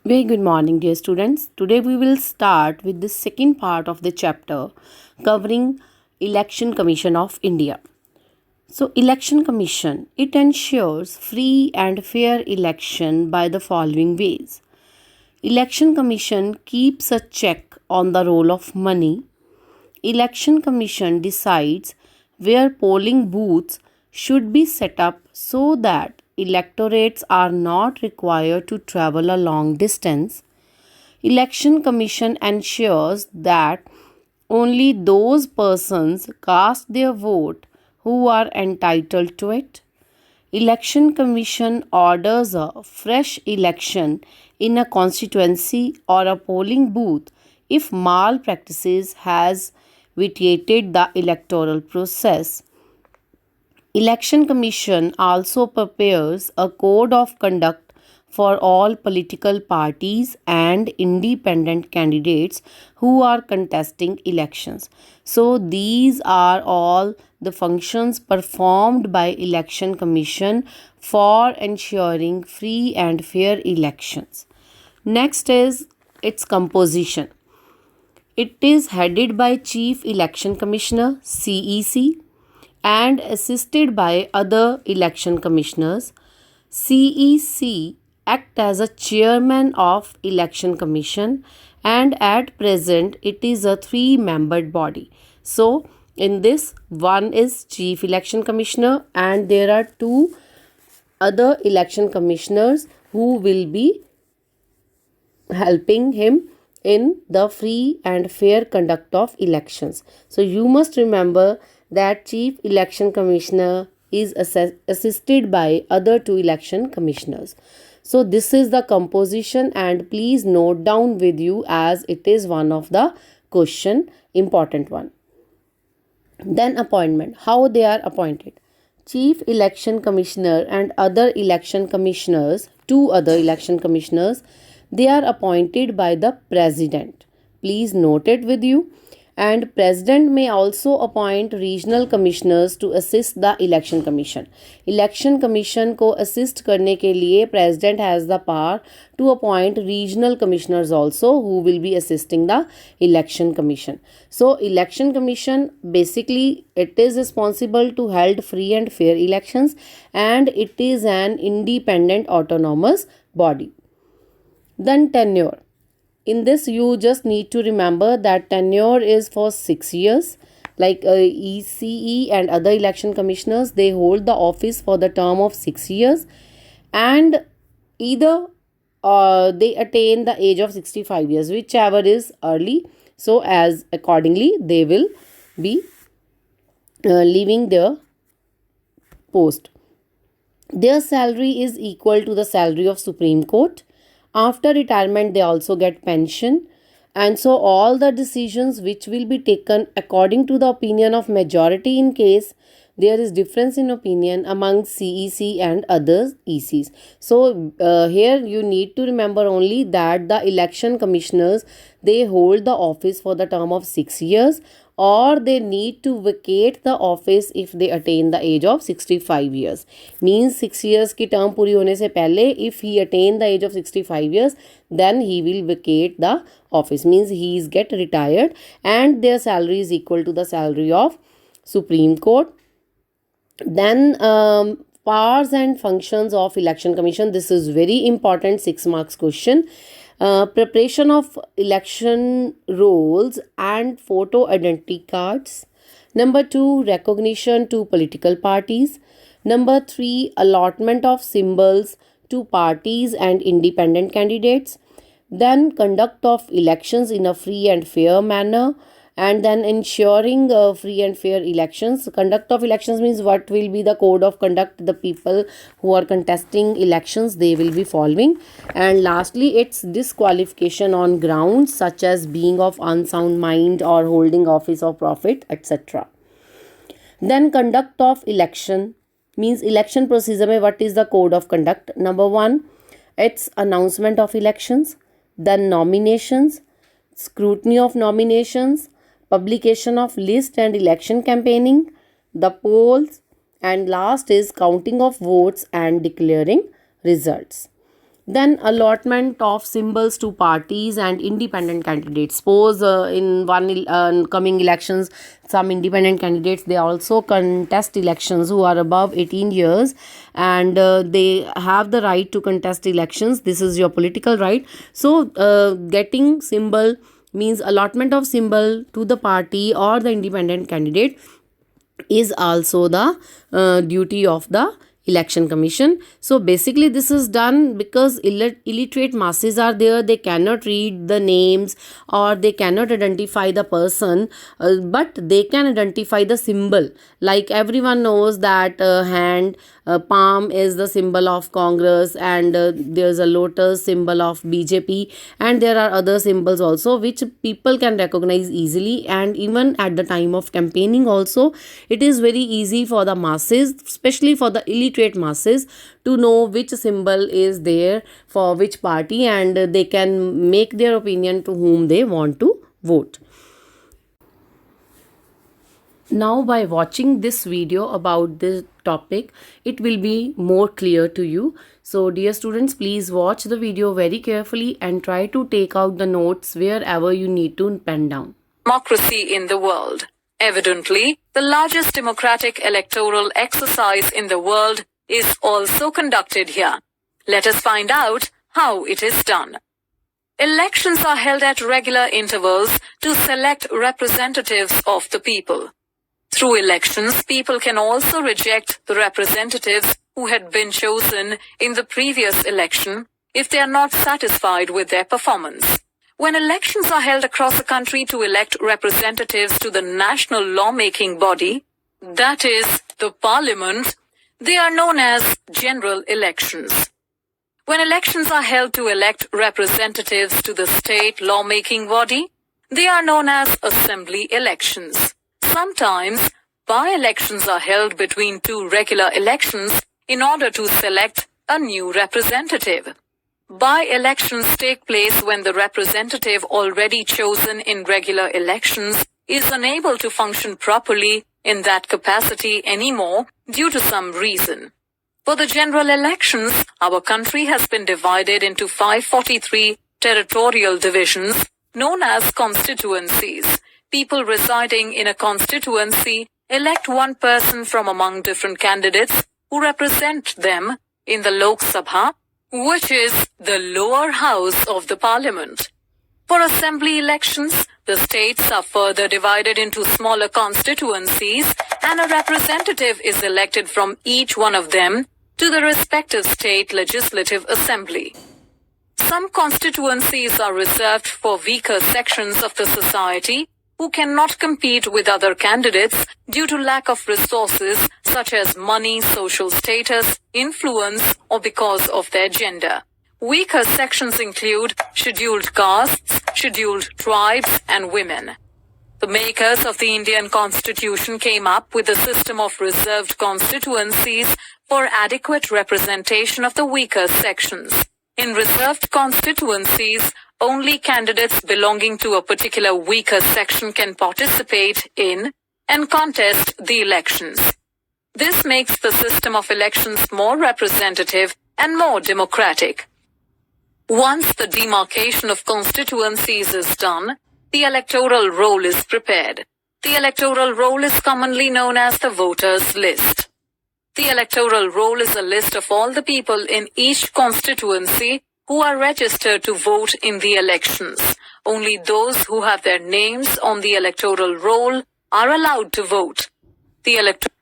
Very good morning, dear students. Today we will start with the second part of the chapter covering Election Commission of India. So, Election Commission, it ensures free and fair election by the following ways. Election Commission keeps a check on the roll of money. Election Commission decides where polling booths should be set up so that electorates are not required to travel a long distance. Election Commission ensures that only those persons cast their vote who are entitled to it. Election Commission orders a fresh election in a constituency or a polling booth if malpractices has vitiated the electoral process. Election Commission also prepares a code of conduct for all political parties and independent candidates who are contesting elections. So these are all the functions performed by Election Commission for ensuring free and fair elections. Next is its composition. It is headed by Chief Election Commissioner CEC and assisted by other election commissioners. CEC act as a chairman of Election Commission, and at present it is a three-membered body. So in this, one is Chief Election Commissioner and there are two other election commissioners who will be helping him in the free and fair conduct of elections. So you must remember that Chief Election Commissioner is assisted by other two election commissioners. So this is the composition, and please note down with you as it is one of the question, important one. Then appointment, how they are appointed. Chief Election Commissioner and other election commissioners, two other election commissioners, they are appointed by the President. Please note it with you. And President may also appoint regional commissioners to assist the Election Commission. Election Commission को assist करने के लिए President has the power to appoint regional commissioners also who will be assisting the Election Commission. So Election Commission basically it is responsible to hold free and fair elections, and it is an independent autonomous body. Then tenure. In this, you just need to remember that tenure is for 6 years. Like ECE and other election commissioners, they hold the office for the term of 6 years, and either they attain the age of 65 years, whichever is early. So as accordingly, they will be leaving their post. Their salary is equal to the salary of Supreme Court. After retirement, they also get pension. And so all the decisions which will be taken according to the opinion of majority in case there is difference in opinion among CEC and other ECs. So here you need to remember only that the election commissioners, they hold the office for the term of 6 years, or they need to vacate the office if they attain the age of 65 years. Means 6 years की term पूरी होने से पहले if he attain the age of 65 years, then he will vacate the office. Means he is get retired, and their salary is equal to the salary of Supreme Court. Then powers and functions of Election Commission. This is very important 6 marks question. Preparation of election rolls and photo identity cards. Number 2, recognition to political parties. Number 3, allotment of symbols to parties and independent candidates. Then conduct of elections in a free and fair manner. And then ensuring free and fair elections. Conduct of elections means what will be the code of conduct the people who are contesting elections they will be following. And lastly, it's disqualification on grounds such as being of unsound mind or holding office of profit, etc. Then conduct of election means election procedure mein what is the code of conduct. Number 1, it's announcement of elections. Then nominations, scrutiny of nominations, publication of list and election campaigning, the polls, and last is counting of votes and declaring results. Then allotment of symbols to parties and independent candidates. Suppose in one coming elections, some independent candidates, they also contest elections who are above 18 years, and they have the right to contest elections. This is your political right. So getting symbol means allotment of symbol to the party or the independent candidate is also the duty of the election commission. So basically this is done because illiterate masses are there, they cannot read the names or they cannot identify the person, but they can identify the symbol. Like everyone knows that hand, palm is the symbol of Congress, and there's a lotus symbol of BJP, and there are other symbols also which people can recognize easily. And even at the time of campaigning also, it is very easy for the masses, especially for the illiterate masses, to know which symbol is there for which party, and they can make their opinion to whom they want to vote. Now, by watching this video about this topic, it will be more clear to you. So dear students, please watch the video very carefully and try to take out the notes wherever you need to pen down. Democracy in the world. Evidently, the largest democratic electoral exercise in the world is also conducted here. Let us find out how it is done. Elections are held at regular intervals to select representatives of the people. Through elections, people can also reject the representatives who had been chosen in the previous election if they are not satisfied with their performance. When elections are held across the country to elect representatives to the national lawmaking body, that is, the parliament, they are known as general elections. When elections are held to elect representatives to the state lawmaking body, they are known as assembly elections. Sometimes, by-elections are held between two regular elections in order to select a new representative. By-elections take place when the representative already chosen in regular elections is unable to function properly in that capacity anymore due to some reason. For the general elections, our country has been divided into 543 territorial divisions known as constituencies. People residing in a constituency elect one person from among different candidates who represent them in the Lok Sabha, which is the lower house of the parliament. For assembly elections, the states are further divided into smaller constituencies, and a representative is elected from each one of them to the respective state legislative assembly. Some constituencies are reserved for weaker sections of the society who cannot compete with other candidates due to lack of resources such as money, social status, influence, or because of their gender. Weaker sections include scheduled castes, scheduled tribes, and women. The makers of the Indian Constitution came up with a system of reserved constituencies for adequate representation of the weaker sections. In reserved constituencies, only candidates belonging to a particular weaker section can participate in and contest the elections. This makes the system of elections more representative and more democratic. Once the demarcation of constituencies is done, the electoral roll is prepared. The electoral roll is commonly known as the voters' list. The electoral roll is a list of all the people in each constituency who are registered to vote in the elections. Only those who have their names on the electoral roll are allowed to vote. The electoral